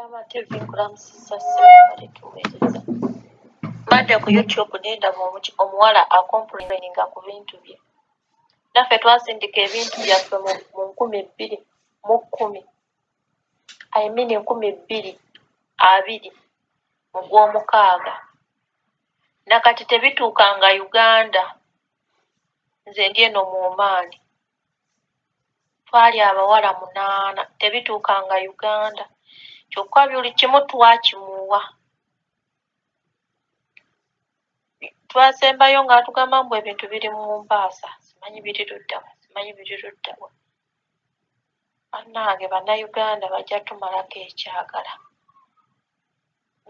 Amativi nkulamusizza ssebo tuweereza. Mbadde ku YouTube nendaba omuwala akomplaininga ku bintu bye. Naffe twasindika ebintu byaffe mu 2010. I mean 2020 mu Gwomukaaga. Nakati tebituukanga Uganda. Nze ndi eno mu Omaani. Twali abawala 8 tebituukanga Uganda. Kyokka buli kimu twakimuwa. Twasembayo ng'atugamba mbu ebintu biri mu Mombasa. Simanyi biri luddawa. Bannange bannayuganda bajja tumalako ekyagala.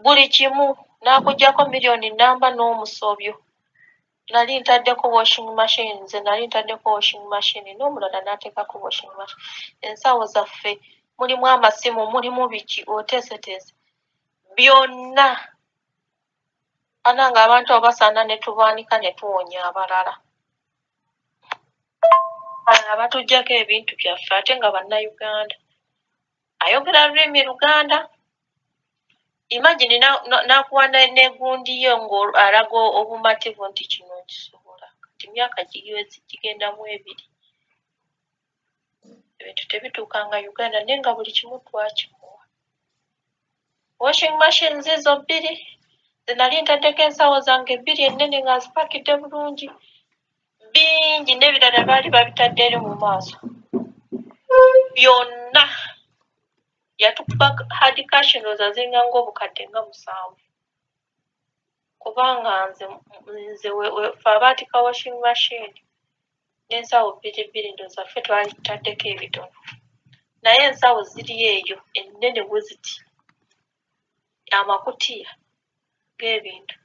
Buli kimu n'akuggyako miliyoni nnamba n'omusobyo. Nali ntaddeko washing machine, nze nali ntaddeko washing machine n'omulala n'ateekako washing machine. Ensawo zaffe mulimu amasimu, mulimu biki oteeseteese. Byonna. Ananga abantu abasaana ne tubaanika ne tuwonya abalala. Abatuggyako ebintu byaffe ate nga bannayuganda. Ayogera lulimi Luganda. Imagine n'akuwa n'egundi ye ng'alaga obumativu nti kino nkisobola. Kati myaka gigenda mu 2. Ebintu tebituukanga Uganda naye nga buli kimu twakimuwa. Washing machine zizo 2. Ze nali ntaddeko ensawo zange 2 ennene nga nzipakidde bulungi. Bingi n'ebirala baali babitadde eri mu maaso. Byonna. Yatukuba hard cash ndowooza zinga ng'obukadde nga 7. Kubanga nze ffe abaatika washing machine n'ensawo 2 ndowooza ffe twali tutaddeko ebitono. Naye ensawo ziri eyo ennene bwe ziti. Amakutiya g'ebintu.